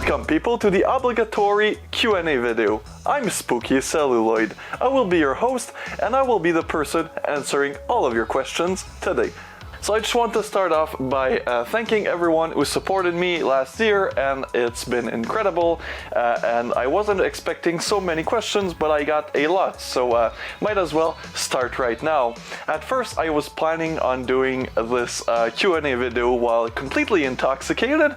Welcome people to the obligatory Q&A video. I'm Spooky Celluloid. I will be your host and I will be the person answering all of your questions today. So I just want to start off by thanking everyone who supported me last year, and it's been incredible, and I wasn't expecting so many questions, but I got a lot, so might as well start right now. At first I was planning on doing this Q&A video while completely intoxicated,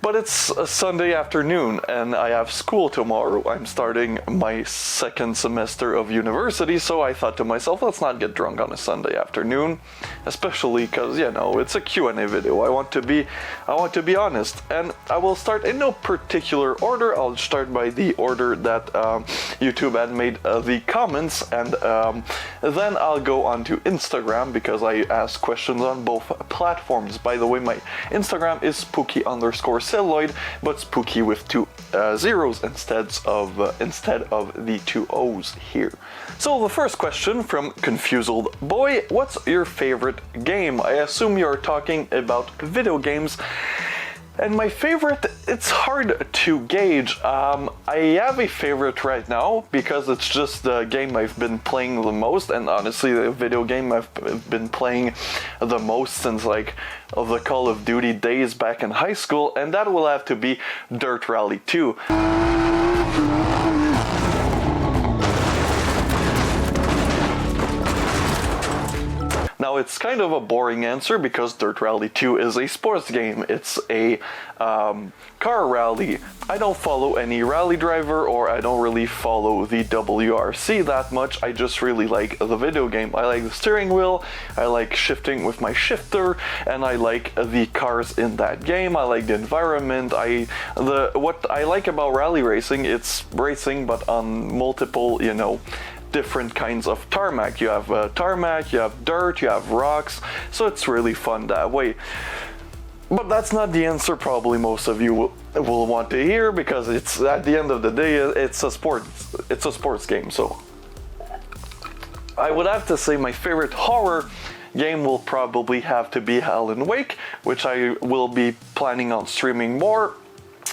but it's a Sunday afternoon and I have school tomorrow. I'm starting my second semester of university, so I thought to myself, let's not get drunk on a Sunday afternoon, especially because, you know, it's a Q&A video. I want to be honest, and I will start in no particular order. I'll start by the order that YouTube had made the comments, and then I'll go on to Instagram because I ask questions on both platforms. By the way, my Instagram is spooky_celluloid, but spooky with two zeros instead of the two O's here. So the first question from Confused Boy: what's your favorite game? I assume you're talking about video games. And my favorite, it's hard to gauge. I have a favorite right now because it's just the game I've been playing the most, and honestly the video game I've been playing the most since like the Call of Duty days back in high school, and that will have to be Dirt Rally 2. Now it's kind of a boring answer because Dirt Rally 2 is a sports game. It's a car rally. I don't follow any rally driver, or I don't really follow the WRC that much. I just really like the video game. I like the steering wheel, I like shifting with my shifter, and I like the cars in that game. I like the environment. What I like about rally racing, it's racing but on multiple, you know, different kinds of tarmac. You have tarmac, you have dirt, you have rocks, so it's really fun that way. But that's not the answer probably most of you will want to hear, because it's, at the end of the day, it's a sports game. So I would have to say my favorite horror game will probably have to be Alan Wake, which I will be planning on streaming more.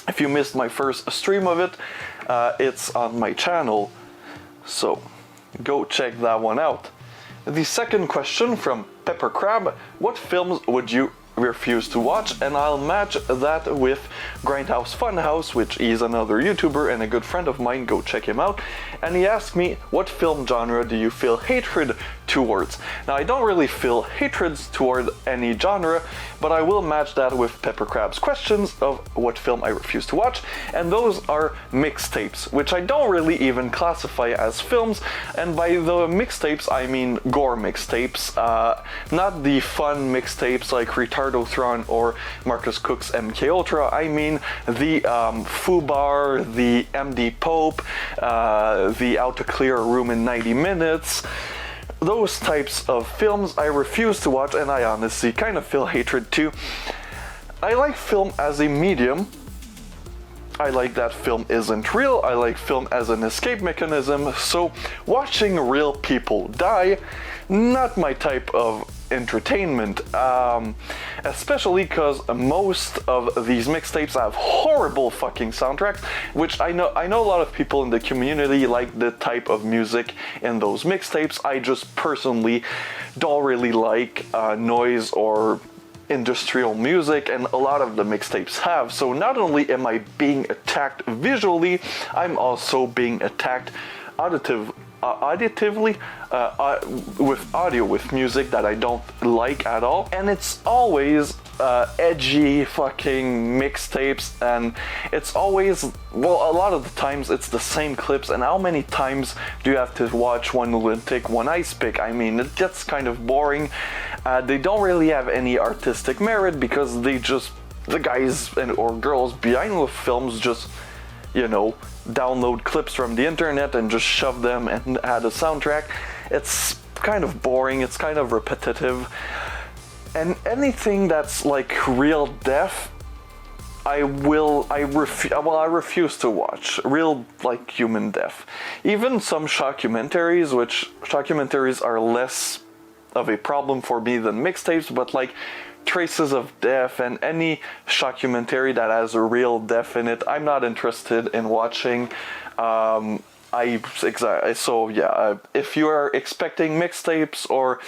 If you missed my first stream of it, it's on my channel, so go check that one out. The second question from Pepper Crab: what films would you refuse to watch? And I'll match that with Grindhouse Funhouse, which is another YouTuber and a good friend of mine. Go check him out. And he asked me, what film genre do you feel hatred towards? Now, I don't really feel hatred toward any genre, but I will match that with Pepper Crab's questions of what film I refuse to watch, and those are mixtapes, which I don't really even classify as films. And by the mixtapes I mean gore mixtapes, not the fun mixtapes like Retardotron or Marcus Cook's MK Ultra. I mean the Fubar, the MD Pope, the How to Clear a Room in 90 Minutes. Those types of films I refuse to watch, and I honestly kind of feel hatred too. I like film as a medium. I like that film isn't real. I like film as an escape mechanism. So watching real people die, not my type of entertainment, especially because most of these mixtapes have horrible fucking soundtracks, which I know a lot of people in the community like the type of music in those mixtapes. I just personally don't really like noise or industrial music, and a lot of the mixtapes have. So not only am I being attacked visually, I'm also being attacked auditively, with audio, with music that I don't like at all. And it's always edgy fucking mixtapes, and it's always, well, a lot of the times it's the same clips, and how many times do you have to watch One Lunatic, One Ice Pick? I mean, it gets kind of boring. They don't really have any artistic merit because they just, the guys or girls behind the films just, you know, download clips from the internet and just shove them and add a soundtrack. It's kind of boring, it's kind of repetitive. And anything that's like real death, I refuse to watch. Real, like, human death. Even some shockumentaries, which shockumentaries are less of a problem for me than mixtapes, but like traces of death and any documentary that has a real death in it, I'm not interested in watching. If you are expecting mixtapes or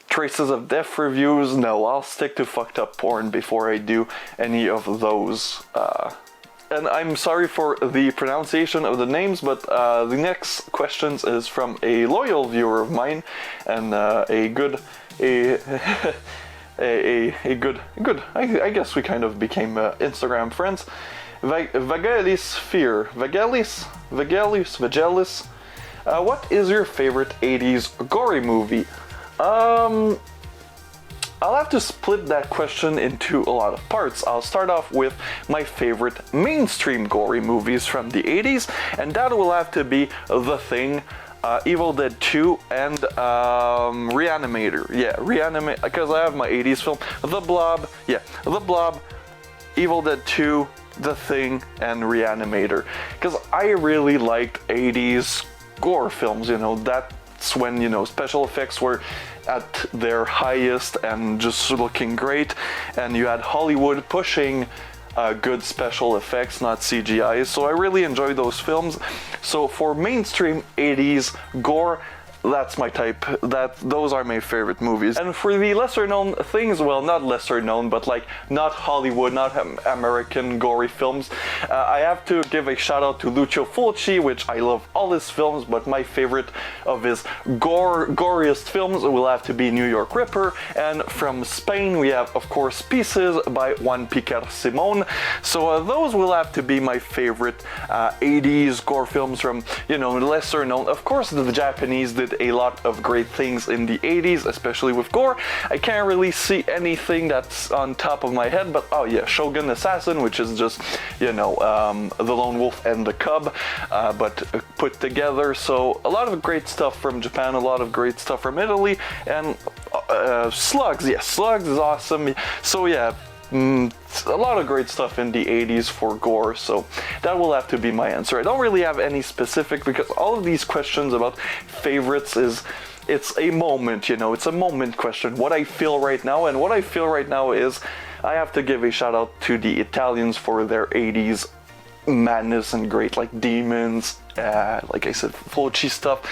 traces of death reviews, no, I'll stick to fucked up porn before I do any of those. And I'm sorry for the pronunciation of the names, but the next questions is from a loyal viewer of mine and I guess we kind of became Instagram friends. Vagalis Fear. Vagalis. What is your favorite 80s gory movie? I'll have to split that question into a lot of parts. I'll start off with my favorite mainstream gory movies from the 80s, and that will have to be The Thing, Evil Dead 2, and Reanimator. Yeah, because I have my 80s film. The Blob, Evil Dead 2, The Thing, and Reanimator. Because I really liked 80s gore films, that's when, special effects were at their highest and just looking great, and you had Hollywood pushing good special effects, not CGI, so I really enjoyed those films. So for mainstream 80s gore, that's my type. Those are my favorite movies. And for the lesser known things, well, not lesser known, but like not Hollywood, not American gory films, I have to give a shout out to Lucio Fulci, which I love all his films, but my favorite of his goriest films will have to be New York Ripper. And from Spain, we have, of course, Pieces by Juan Piquer Simon. So those will have to be my favorite 80s gore films from, lesser known. Of course, the Japanese did a lot of great things in the 80s, especially with gore. I can't really see anything that's on top of my head, but Shogun Assassin, which is just, the lone wolf and the cub, but put together. So a lot of great stuff from Japan, a lot of great stuff from Italy, and Slugs. Yeah, Slugs is awesome. So yeah, a lot of great stuff in the 80s for gore, so that will have to be my answer. I don't really have any specific, because all of these questions about favorites it's a moment, it's a moment question, what I feel right now, and what I feel right now is I have to give a shout out to the Italians for their 80s madness and great, like Demons, like I said, Fulci stuff.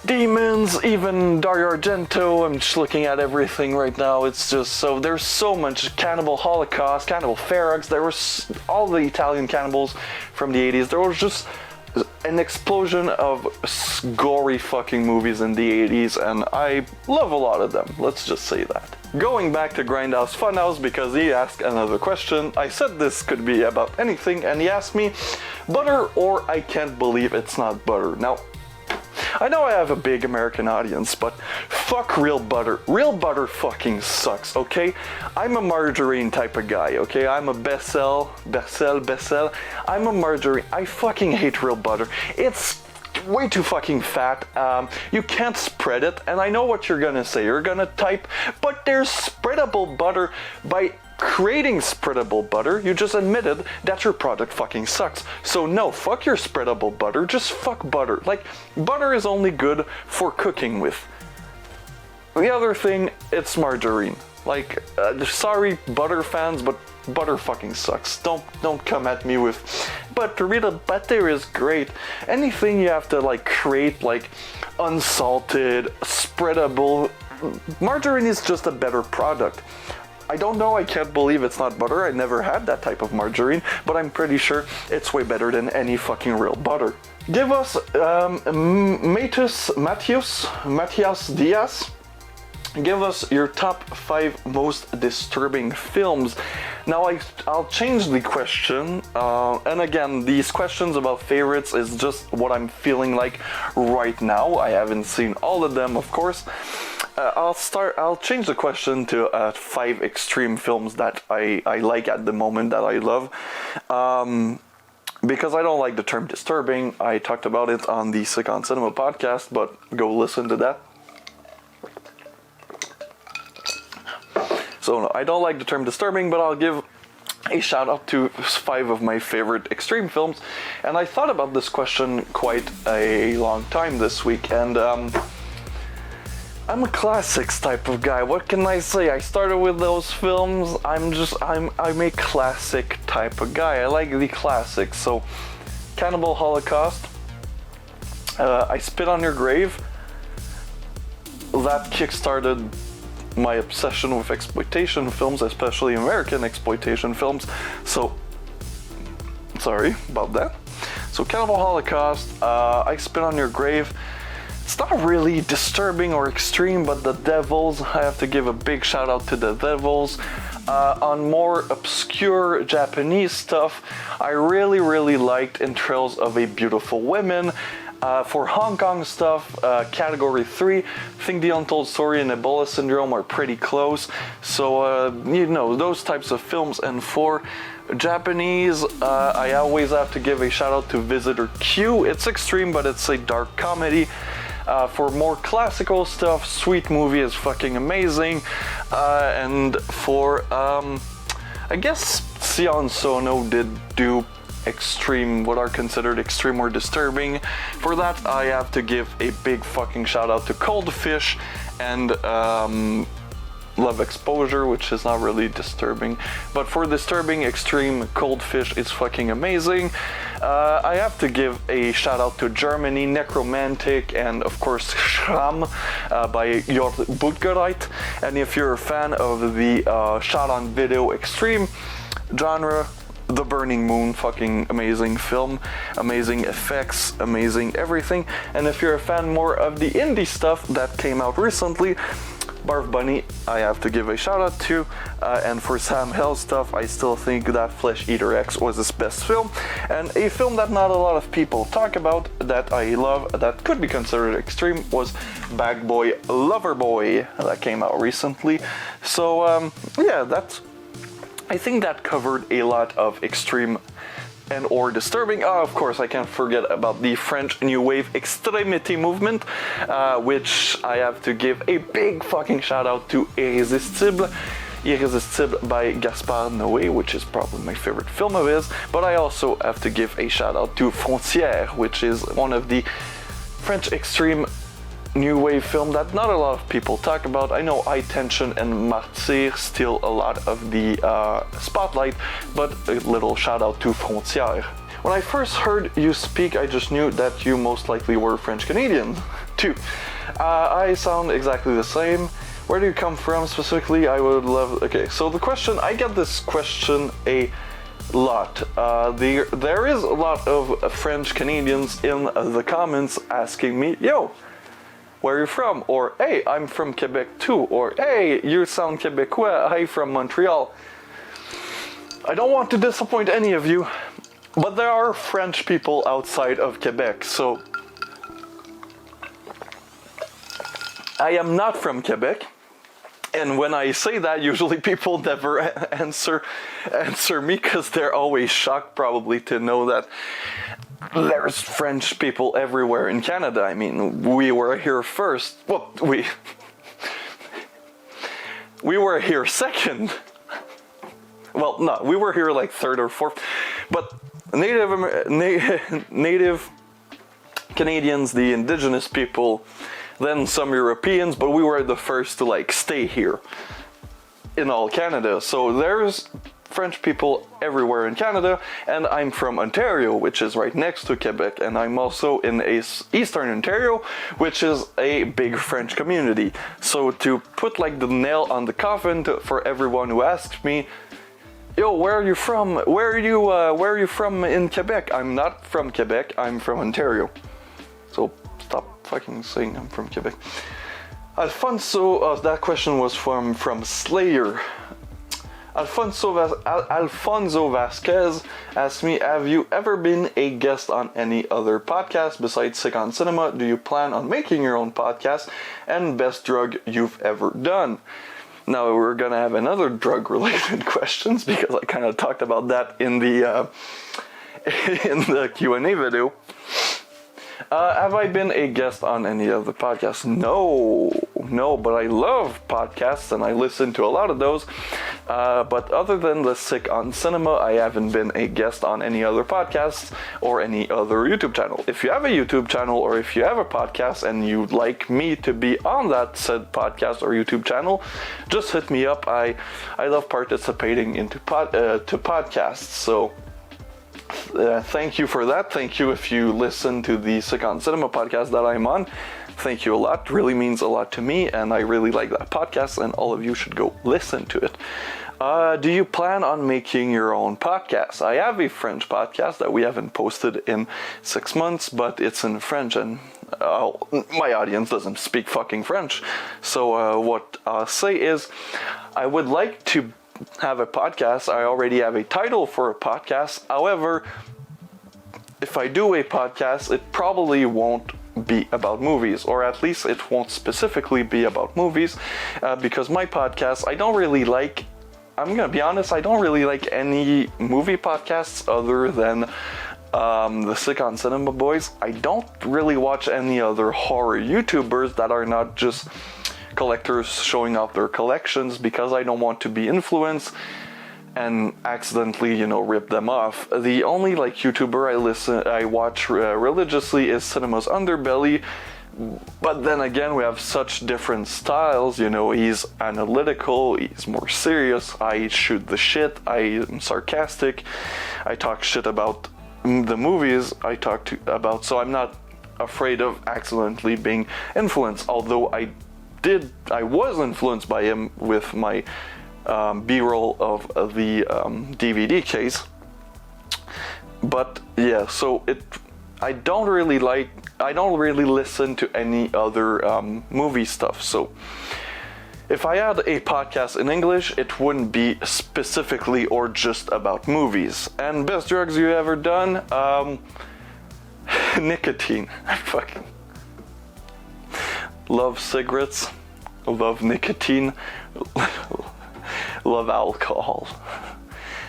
Demons, even Dario Argento, I'm just looking at everything right now, it's just so, there's so much. Cannibal Holocaust, Cannibal Ferox, there was all the Italian cannibals from the 80s, there was just an explosion of gory fucking movies in the 80s, and I love a lot of them, let's just say that. Going back to Grindhouse Funhouse, because he asked another question, I said this could be about anything, and he asked me, butter or I can't believe it's not butter. Now, I know I have a big American audience, but fuck real butter. Real butter fucking sucks, okay? I'm a margarine type of guy, okay? I'm a Becel. I'm a margarine. I fucking hate real butter. It's way too fucking fat. You can't spread it, and I know what you're gonna say. You're gonna type, but there's spreadable butter. By creating spreadable butter, you just admitted that your product fucking sucks. So no, fuck your spreadable butter, just fuck butter. Like, butter is only good for cooking with. The other thing, it's margarine. Like, sorry butter fans, but butter fucking sucks. Don't come at me with, but real butter is great. Anything you have to like create like unsalted, spreadable, margarine is just a better product. I don't know, I can't believe it's not butter. I never had that type of margarine, but I'm pretty sure it's way better than any fucking real butter. Give us Matthias Diaz. Give us your top 5 most disturbing films. Now I'll change the question, and again, these questions about favorites is just what I'm feeling like right now. I haven't seen all of them, of course. I'll change the question to 5 extreme films that I like at the moment, that I love. Because I don't like the term disturbing. I talked about it on the Sick on Cinema podcast, but go listen to that. So no, I don't like the term disturbing, but I'll give a shout out to 5 of my favorite extreme films. And I thought about this question quite a long time this week, and I'm a classics type of guy. What can I say? I started with those films. I'm a classic type of guy. I like the classics. So, Cannibal Holocaust, I Spit on Your Grave. That kickstarted my obsession with exploitation films, especially American exploitation films. So, sorry about that. So, Cannibal Holocaust, I Spit on Your Grave. It's not really disturbing or extreme, but The Devils, I have to give a big shout out to The Devils. On more obscure Japanese stuff, I really liked Entrails of a Beautiful Woman. For Hong Kong stuff, category 3, I think The Untold Story and Ebola Syndrome are pretty close. So, those types of films. And for Japanese, I always have to give a shout out to Visitor Q. It's extreme, but it's a dark comedy. For more classical stuff, Sweet Movie is fucking amazing. And for, I guess Sion Sono did do extreme, what are considered extreme or disturbing. For that, I have to give a big fucking shout out to Cold Fish and Love Exposure, which is not really disturbing. But for disturbing, extreme, Cold Fish is fucking amazing. I have to give a shout out to Germany, Necromantic, and of course Schramm by Jort Buttgereit. And if you're a fan of the shot on video extreme genre, The Burning Moon, fucking amazing film, amazing effects, amazing everything. And if you're a fan more of the indie stuff that came out recently, Barf Bunny, I have to give a shout out to. And for Sam Hell stuff, I still think that Flesh Eater X was his best film. And a film that not a lot of people talk about, that I love, that could be considered extreme, was Bag Boy Lover Boy, that came out recently. So, yeah, I think that covered a lot of extreme and or disturbing. Of course, I can't forget about the French New Wave extremity movement, which I have to give a big fucking shout out to Irrésistible by Gaspard Noé, which is probably my favorite film of his. But I also have to give a shout out to Frontières, which is one of the French extreme new wave film that not a lot of people talk about. I know High Tension and Martyr steal a lot of the spotlight, but a little shout out to Frontières. When I first heard you speak, I just knew that you most likely were French Canadian too. I sound exactly the same. Where do you come from specifically? I would love. Okay, so the question, I get this question a lot. There is a lot of French Canadians in the comments asking me, yo, where are you from? Or, hey, I'm from Quebec too. Or, hey, you sound Quebecois. Hey, from Montreal. I don't want to disappoint any of you, but there are French people outside of Quebec, so I am not from Quebec. And when I say that, usually people never answer me, because they're always shocked probably to know that there's French people everywhere in Canada. I mean, we were here first. Well, we were here second. Well, no, we were here like third or fourth. But native Canadians, the indigenous people, then some Europeans, but we were the first to like stay here in all Canada. So there's French people everywhere in Canada, and I'm from Ontario, which is right next to Quebec, and I'm also in Eastern Ontario, which is a big French community. So to put like the nail on the coffin for everyone who asks me, yo, where are you from? Where are you from in Quebec? I'm not from Quebec, I'm from Ontario. So stop fucking saying I'm from Quebec. Alfonso, that question was from Slayer. Alfonso Vasquez asked me, have you ever been a guest on any other podcast besides Sick on Cinema? Do you plan on making your own podcast? And best drug you've ever done? Now we're gonna have another drug related questions, because I kind of talked about that in the Q&A video. Have I been a guest on any of the podcasts? No, but I love podcasts and I listen to a lot of those. But other than the Sick on Cinema, I haven't been a guest on any other podcasts or any other YouTube channel. If you have a YouTube channel or if you have a podcast and you'd like me to be on that said podcast or YouTube channel, just hit me up. I love participating into to podcasts. So thank you for that. Thank you if you listen to the Sick on Cinema podcast that I'm on. Thank you a lot. Really means a lot to me, and I really like that podcast, and all of you should go listen to it. Do you plan on making your own podcast? I have a French podcast that we haven't posted in 6 months, but it's in French, and my audience doesn't speak fucking French. So what I'll say is, I would like to have a podcast. I already have a title for a podcast. However, if I do a podcast, it probably won't be about movies, or at least it won't specifically be about movies, because my podcast, I don't really like, I'm gonna be honest, I don't really like any movie podcasts other than the Sick on Cinema boys. I don't really watch any other horror YouTubers that are not just collectors showing off their collections, because I don't want to be influenced and accidentally, rip them off. The only YouTuber I watch religiously is Cinema's Underbelly, but then again, we have such different styles. He's analytical, he's more serious. I shoot the shit, I am sarcastic, I talk shit about the movies I talk about, so I'm not afraid of accidentally being influenced, although I was influenced by him with my B-roll of the DVD case. But yeah, so I don't really listen to any other movie stuff. So if I had a podcast in English, it wouldn't be specifically or just about movies. And best drugs you ever done? Nicotine. I fucking love cigarettes, love nicotine, love alcohol.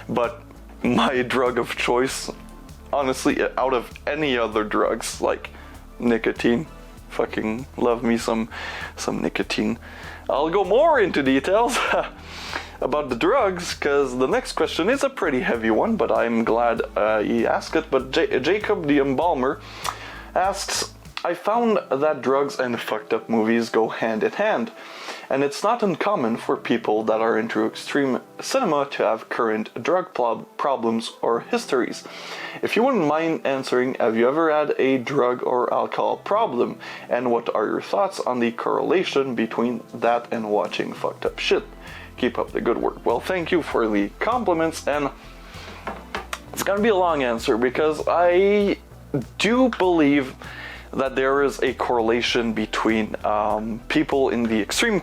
But my drug of choice, honestly, out of any other drugs, like nicotine, fucking love me some nicotine. I'll go more into details about the drugs, because the next question is a pretty heavy one, but I'm glad he asked it. But Jacob the Embalmer asks, I found that drugs and fucked up movies go hand in hand, and it's not uncommon for people that are into extreme cinema to have current drug problems or histories. If you wouldn't mind answering, have you ever had a drug or alcohol problem, and what are your thoughts on the correlation between that and watching fucked up shit? Keep up the good work. Well, thank you for the compliments, and it's gonna be a long answer, because I do believe that there is a correlation between people in the extreme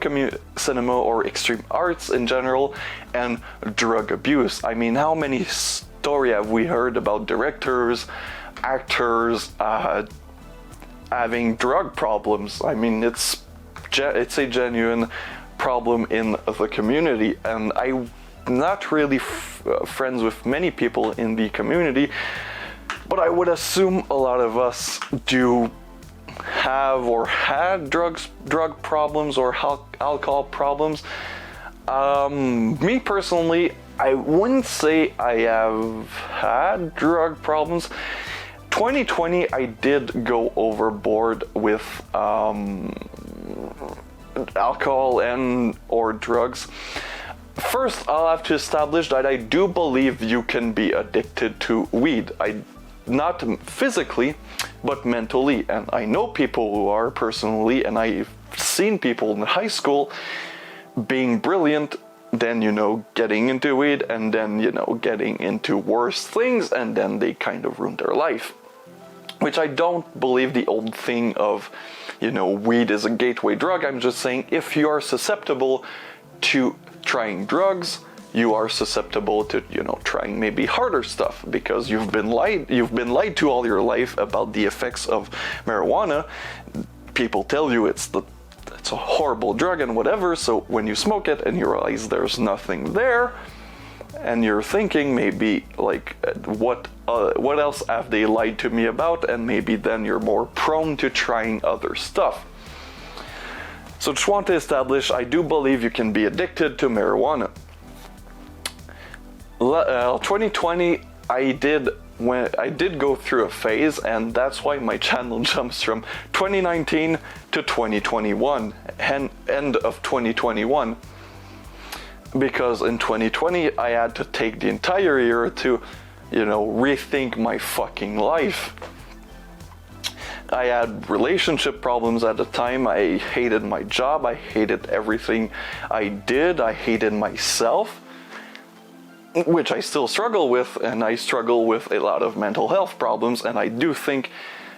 cinema or extreme arts in general and drug abuse. I mean, how many stories have we heard about directors, actors having drug problems? I mean, it's a genuine problem in the community, and I'm not really friends with many people in the community, but I would assume a lot of us do have or had drug problems or alcohol problems. Me personally, I wouldn't say I have had drug problems. 2020, I did go overboard with alcohol and or drugs. First, I'll have to establish that I do believe you can be addicted to weed. Not physically, but mentally. And I know people who are personally, and I've seen people in high school being brilliant, then, getting into weed, and then, getting into worse things, and then they kind of ruin their life. Which I don't believe the old thing of, weed is a gateway drug. I'm just saying, if you are susceptible to trying drugs, you are susceptible to, trying maybe harder stuff, because you've been lied to all your life about the effects of marijuana. People tell you it's a horrible drug and whatever, so when you smoke it and you realize there's nothing there, And you're thinking maybe like, what else have they lied to me about? And maybe then you're more prone to trying other stuff. So just want to establish, I do believe you can be addicted to marijuana. 2020, I did go through a phase, and that's why my channel jumps from 2019 to 2021, and end of 2021. Because in 2020, I had to take the entire year to, rethink my fucking life. I had relationship problems at the time. I hated my job. I hated everything I did. I hated myself, which I still struggle with, and I struggle with a lot of mental health problems. And I do think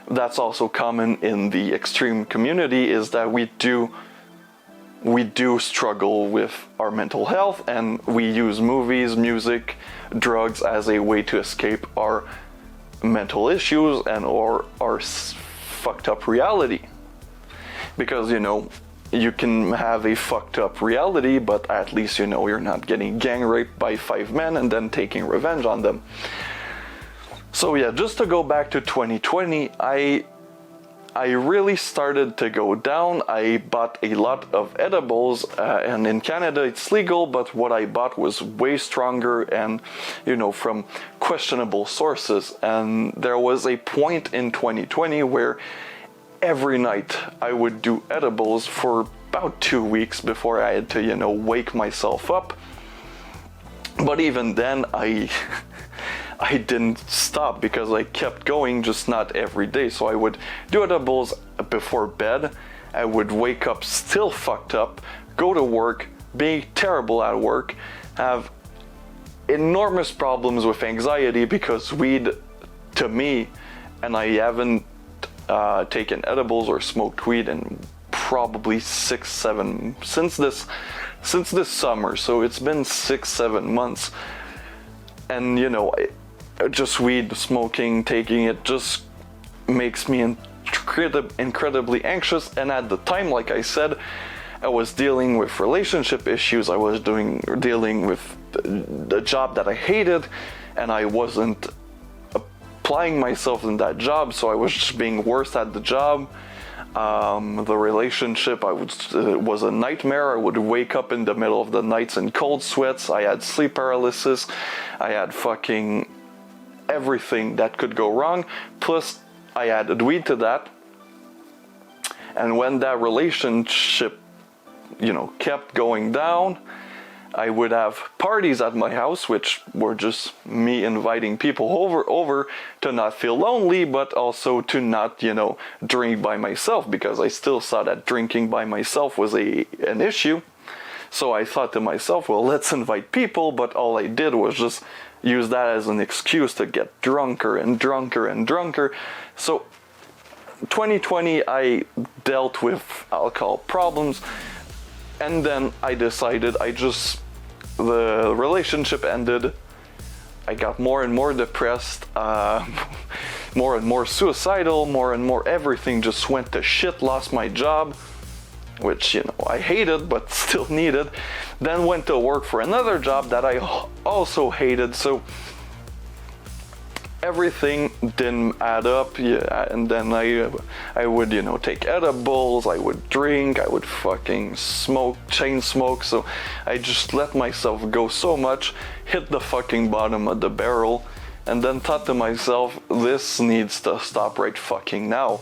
that's also common in the extreme community, is that we do struggle with our mental health, and we use movies, music, drugs as a way to escape our mental issues and or our fucked up reality. Because, you can have a fucked up reality, but at least you're not getting gang raped by 5 men and then taking revenge on them. So yeah, just to go back to 2020, I really started to go down. I bought a lot of edibles, and in Canada it's legal, but what I bought was way stronger and, from questionable sources. And there was a point in 2020 where every night I would do edibles for about 2 weeks before I had to, wake myself up. But even then, I didn't stop because I kept going, just not every day. So I would do edibles before bed. I would wake up still fucked up, go to work, be terrible at work, have enormous problems with anxiety because weed, to me, and I haven't taken edibles or smoked weed in probably 6-7 since this summer. So it's been 6-7 months, and just weed, smoking, taking it just makes me incredibly anxious. And at the time, like I said, I was dealing with relationship issues. I was dealing with the job that I hated, and I wasn't applying myself in that job, so I was just being worse at the job. The relationship was a nightmare. I would wake up in the middle of the nights in cold sweats. I had sleep paralysis. I had fucking everything that could go wrong. Plus, I added weed to that. And when that relationship, kept going down, I would have parties at my house, which were just me inviting people over to not feel lonely, but also to not, drink by myself, because I still saw that drinking by myself was an issue. So I thought to myself, well, let's invite people, but all I did was just use that as an excuse to get drunker and drunker and drunker. So 2020, I dealt with alcohol problems, and then I decided the relationship ended. I got more and more depressed, more and more suicidal, more and more everything just went to shit. Lost my job, which, I hated but still needed. Then went to work for another job that I also hated. So everything didn't add up. Yeah, and then I would, take edibles, I would drink, I would fucking chain smoke. So I just let myself go so much, hit the fucking bottom of the barrel, and then thought to myself, this needs to stop right fucking now.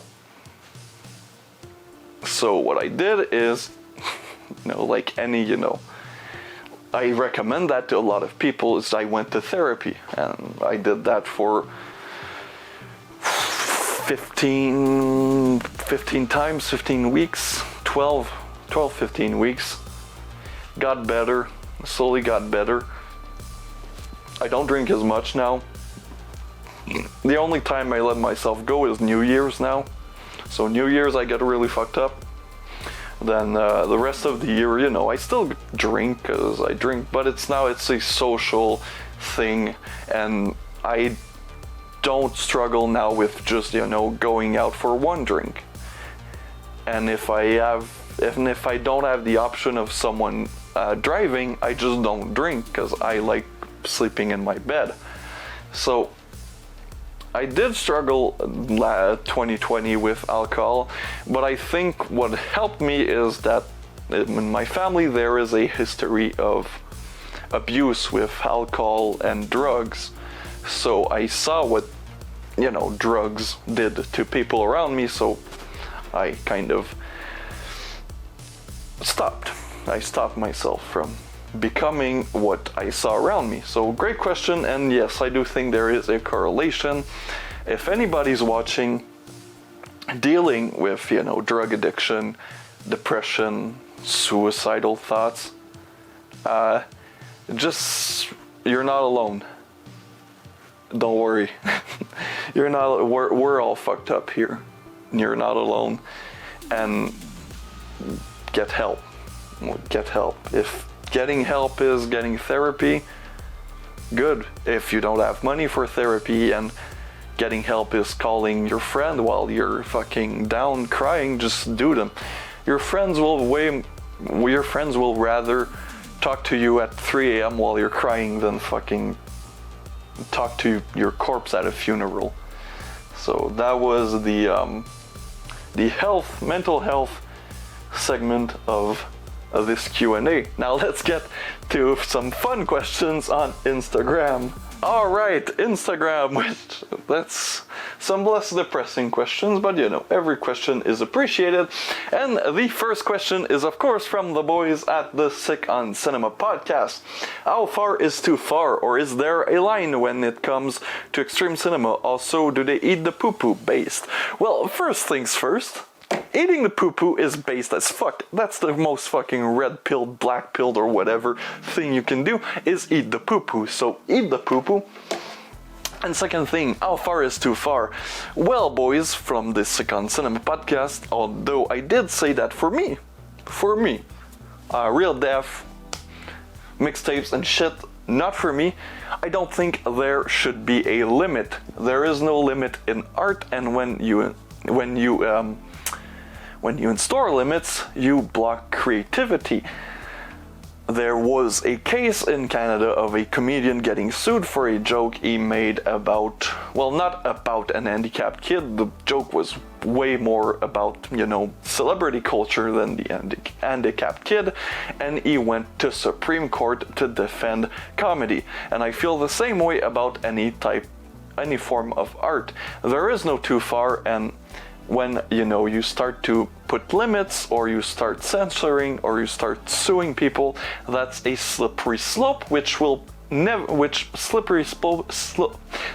So what I did is, like any, I recommend that to a lot of people, is I went to therapy, and I did that for 15 times, 15 weeks, 15 weeks. Got better, slowly got better. I don't drink as much now. The only time I let myself go is New Year's now. So New Year's I get really fucked up. Then the rest of the year, I still drink because I drink, but it's a social thing, and I don't struggle now with just, going out for one drink. And if I don't have the option of someone driving, I just don't drink, because I like sleeping in my bed. So I did struggle 2020 with alcohol, but I think what helped me is that in my family there is a history of abuse with alcohol and drugs. So I saw what, drugs did to people around me, so I kind of stopped. I stopped myself from becoming what I saw around me. So great question, and yes, I do think there is a correlation. If anybody's watching, dealing with, drug addiction, depression, suicidal thoughts, you're not alone. Don't worry. We're all fucked up here. You're not alone. And get help. Get help. If getting help is getting therapy, good. If you don't have money for therapy and getting help is calling your friend while you're fucking down crying, just do them. Your friends will rather talk to you at 3 a.m. while you're crying than fucking talk to your corpse at a funeral. So that was the mental health segment of this Q&A. Now let's get to some fun questions on Instagram. Alright, Instagram, which that's some less depressing questions, but every question is appreciated. And the first question is of course from the boys at the Sick on Cinema podcast. How far is too far, or is there a line when it comes to extreme cinema? Also, do they eat the poo-poo based? Well, first things first. Eating the poo-poo is based as fuck. That's the most fucking red-pilled, black-pilled, or whatever thing you can do, is eat the poo-poo. So eat the poo-poo. And second thing, how far is too far? Well, boys, from the Sick on Cinema podcast, although I did say that for me, real death, mixtapes and shit, not for me. I don't think there should be a limit. There is no limit in art, and when you install limits, you block creativity. There was a case in Canada of a comedian getting sued for a joke he made about, well, not about an handicapped kid. The joke was way more about, celebrity culture than the handicapped kid, and he went to Supreme Court to defend comedy. And I feel the same way about any form of art. There is no too far, and when you start to put limits, or you start censoring, or you start suing people, that's a slippery slope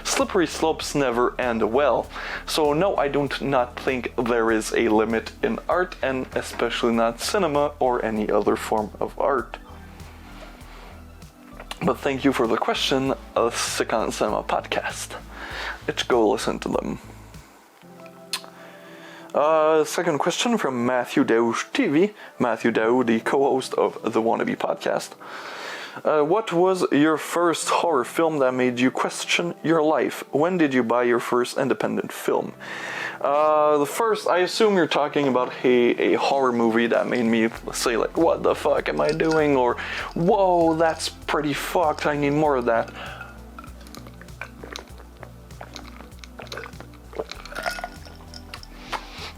slippery slopes never end well. So no, I do not think there is a limit in art, and especially not cinema or any other form of art. But thank you for the question, Sick on Cinema podcast. Let's go listen to them. Second question from Matthew Dowd TV. Matthew Dowd, the co-host of the Wannabe podcast. What was your first horror film that made you question your life? When did you buy your first independent film? The first, I assume you're talking about a horror movie that made me say like, what the fuck am I doing? Or, whoa, that's pretty fucked, I need more of that.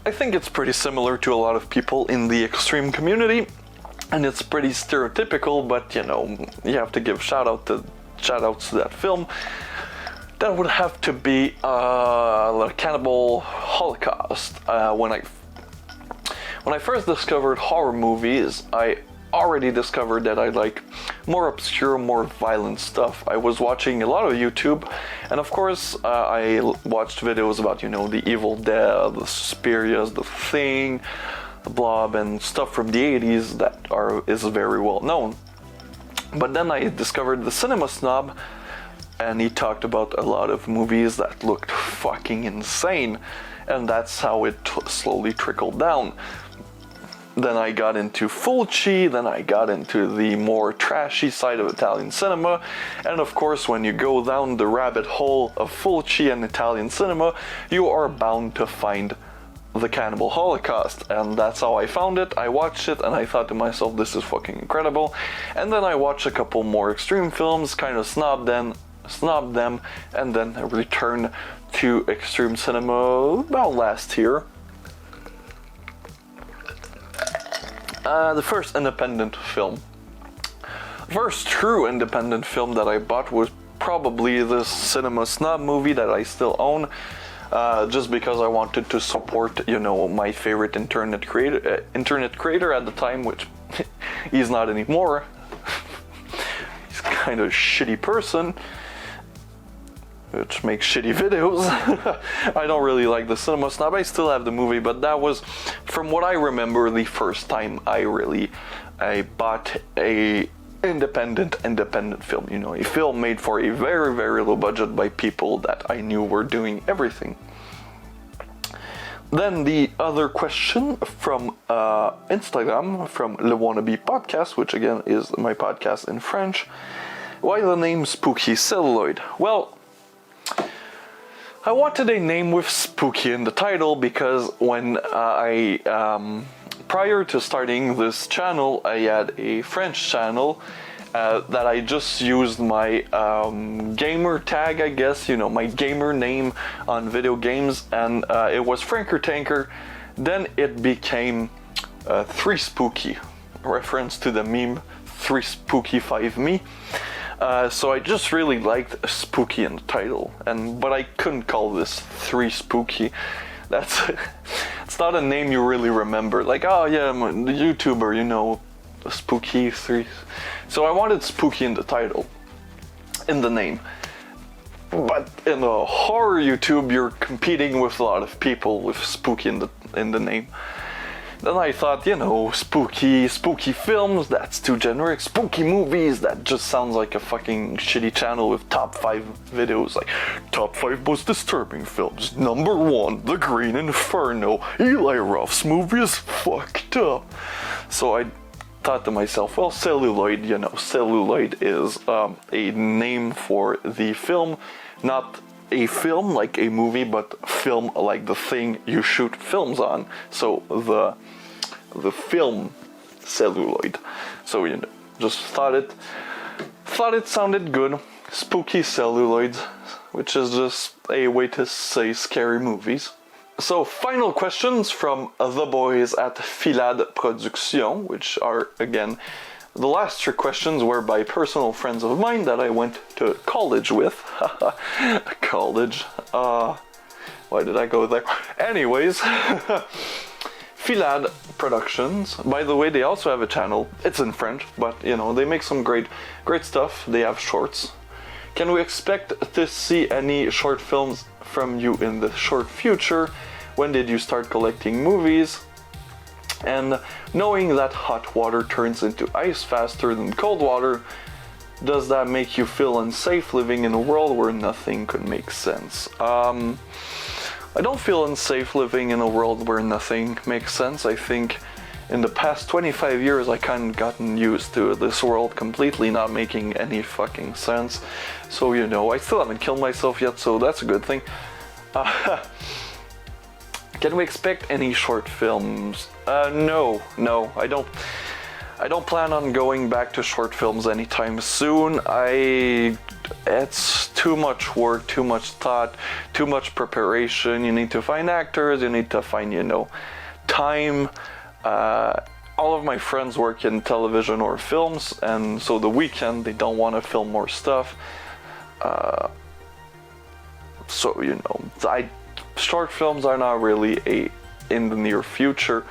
I think it's pretty similar to a lot of people in the extreme community, and it's pretty stereotypical, but you have to give shout outs to that film. That would have to be the Cannibal Holocaust. When I first discovered horror movies, I already discovered that I like more obscure, more violent stuff. I was watching a lot of YouTube, and of course I watched videos about, the Evil Dead, the Suspirias, the Thing, the Blob, and stuff from the 80s that is very well known. But then I discovered the Cinema Snob, and he talked about a lot of movies that looked fucking insane, and that's how it slowly trickled down. Then I got into Fulci, then I got into the more trashy side of Italian cinema, and of course when you go down the rabbit hole of Fulci and Italian cinema, you are bound to find The Cannibal Holocaust, and that's how I found it. I watched it and I thought to myself, this is fucking incredible. And then I watched a couple more extreme films, kind of snobbed them, and then returned to extreme cinema about last year. The first independent film. First true independent film that I bought was probably this Cinema Snob movie that I still own, just because I wanted to support, my favorite internet creator at the time, which he's not anymore. He's kind of a shitty person, which makes shitty videos. I don't really like the Cinema Snob. I still have the movie, but that was, from what I remember, the first time I bought a independent film, a film made for a very, very low budget by people that I knew were doing everything. Then the other question from Instagram, from Le Wannabe Podcast, which again is my podcast in French. Why the name Spooky Celluloid? Well, I wanted a name with spooky in the title because when prior to starting this channel, I had a French channel that I just used my gamer tag, I guess, my gamer name on video games, and it was Franker Tanker. Then it became 3 Spooky, reference to the meme 3 Spooky 5 Me. So I just really liked spooky in the title, but I couldn't call this 3 Spooky. It's not a name you really remember. Like, oh yeah, I'm a YouTuber, Spooky 3. So I wanted spooky in the title, in the name. But in the horror YouTube, you're competing with a lot of people with spooky in the name. Then I thought, spooky films, that's too generic. Spooky movies, that just sounds like a fucking shitty channel with top 5 videos, like top 5 most disturbing films. Number 1, The Green Inferno. Eli Roth's movie is fucked up. So I thought to myself, well, Celluloid, Celluloid is a name for the film, not a film like a movie, but film like the thing you shoot films on. So the film Celluloid. So just thought it sounded good. Spooky Celluloid, which is just a way to say scary movies. So final questions from the boys at Filade Production, which are again, the last 3 questions were by personal friends of mine that I went to college with. College. Why did I go there? Anyways, Filade Productions. By the way, they also have a channel. It's in French, but they make some great stuff. They have shorts. Can we expect to see any short films from you in the short future? When did you start collecting movies? And knowing that hot water turns into ice faster than cold water, does that make you feel unsafe living in a world where nothing could make sense? I don't feel unsafe living in a world where nothing makes sense. I think in the past 25 years I kind of gotten used to this world completely not making any fucking sense. So I still haven't killed myself yet, so that's a good thing. Can we expect any short films? No, I don't plan on going back to short films anytime soon. It's too much work, too much thought, too much preparation. You need to find actors, you need to find, time. All of my friends work in television or films, and so the weekend they don't want to film more stuff. Short films are not really in the near future.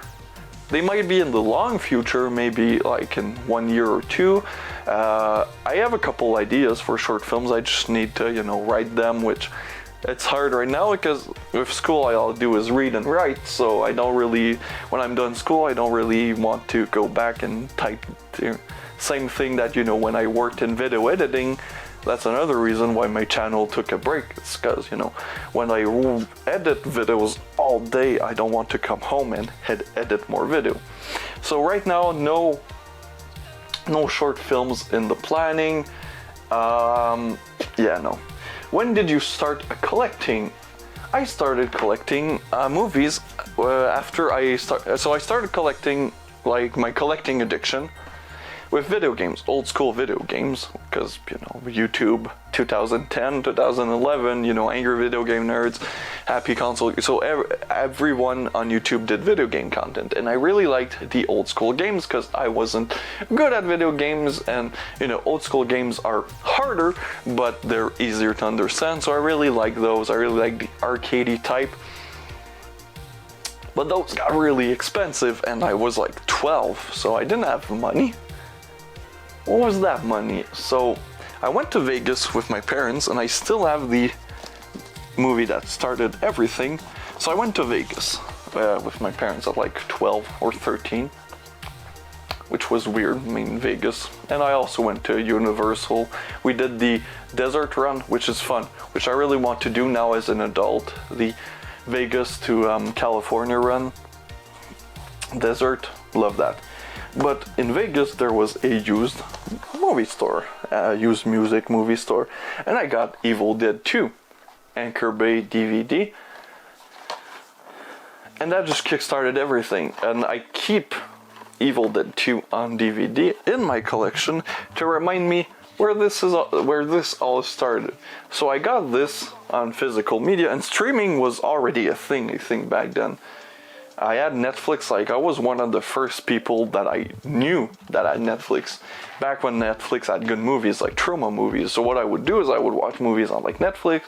They might be in the long future, maybe like in 1 year or 2. I have a couple ideas for short films. I just need to, write them, which it's hard right now because with school all I do is read and write. So I don't really, when I'm done school, I don't really want to go back and type the same thing that, when I worked in video editing. That's another reason why my channel took a break. It's because, when I edit videos all day, I don't want to come home and edit more video. So right now, no short films in the planning. No. When did you start collecting? I started collecting movies after I started collecting, like my collecting addiction with video games, old school video games, because, you know, YouTube 2010, 2011, you know, angry video game nerds, happy console, so everyone on YouTube did video game content, and I really liked the old school games because I wasn't good at video games, and, you know, old school games are harder, but they're easier to understand, so I really like those. I really like the arcadey type. But those got really expensive, and I was like 12, so I didn't have money. What was that money? So I went to Vegas with my parents, and I still have the movie that started everything. So I went to Vegas with my parents at like 12 or 13, which was weird. I mean, Vegas. And I also went to Universal. We did the desert run, which is fun, which I really want to do now as an adult. The Vegas to California run. Desert, love that. But in Vegas there was a used movie store, used music movie store, and I got Evil Dead 2, Anchor Bay DVD, and that just kickstarted everything. And I keep Evil Dead 2 on DVD in my collection to remind me where this all started. So I got this on physical media, and streaming was already a thing, I think, back then. I had Netflix, like I was one of the first people that I knew that had Netflix, back when Netflix had good movies, like trauma movies. So what I would do is I would watch movies on like Netflix,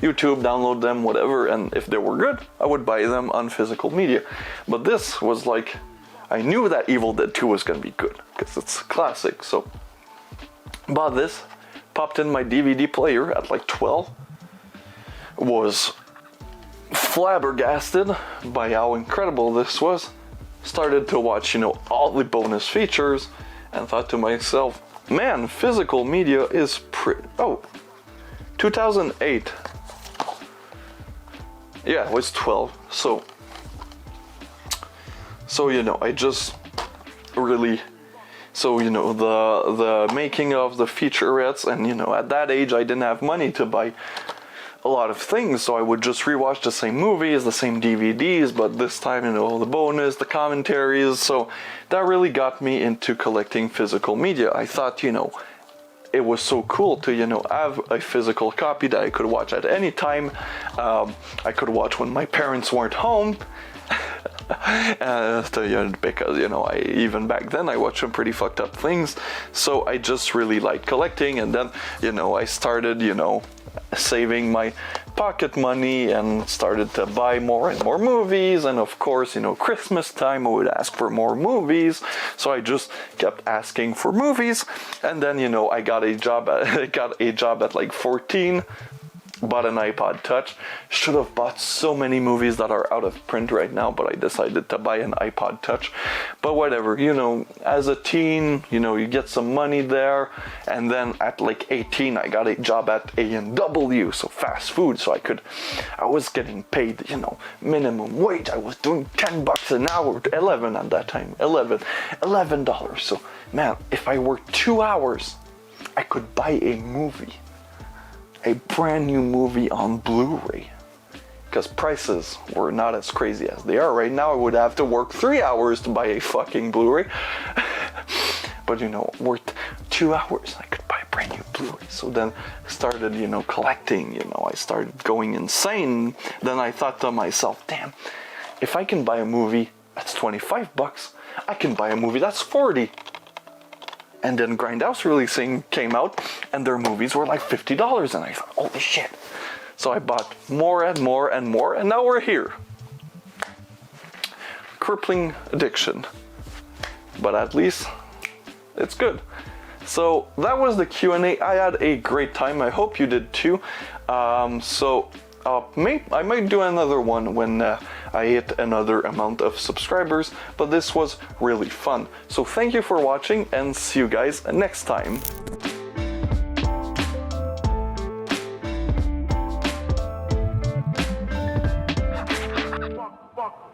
YouTube, download them, whatever, and if they were good, I would buy them on physical media. But this was like, I knew that Evil Dead 2 was gonna be good, because it's classic, so bought this, popped in my DVD player at like 12, was flabbergasted by how incredible this was, started to watch, you know, all the bonus features, and thought to myself, man, physical media is pretty... Oh, 2008. Yeah, it was 12, so you know, I just really... So, you know, the making of the featurettes, and, you know, at that age I didn't have money to buy a lot of things, so I would just rewatch the same movies, the same DVDs, but this time, you know, the bonus, the commentaries, so that really got me into collecting physical media. I thought, you know, it was so cool to, you know, have a physical copy that I could watch at any time. I could watch when my parents weren't home. Because, you know, even back then I watched some pretty fucked up things, so I just really liked collecting. And then, you know, I started, you know, saving my pocket money and started to buy more and more movies, and of course, you know, Christmas time I would ask for more movies, so I just kept asking for movies. And then, you know, I got a job at like 14, bought an iPod Touch. Should have bought so many movies that are out of print right now, but I decided to buy an iPod Touch. But whatever, you know, as a teen, you know, you get some money there. And then at like 18, I got a job at A&W, so fast food, so I was getting paid, you know, minimum wage. I was doing $10 an hour, 11 at that time, $11. So man, if I worked 2 hours, I could buy a movie. A brand new movie on Blu-ray, because prices were not as crazy as they are right now. I would have to work 3 hours to buy a fucking Blu-ray. But, you know, worth 2 hours, I could buy a brand new Blu-ray. So then I started, you know, collecting, you know, I started going insane. Then I thought to myself, damn, if I can buy a movie that's $25, I can buy a movie that's $40. And then Grindhouse Releasing came out, and their movies were like $50, and I thought, holy shit. So I bought more and more and more, and now we're here. Crippling addiction. But at least, it's good. So that was the Q&A. I had a great time. I hope you did too. I might do another one when I hit another amount of subscribers, but this was really fun. So thank you for watching, and see you guys next time. Fuck.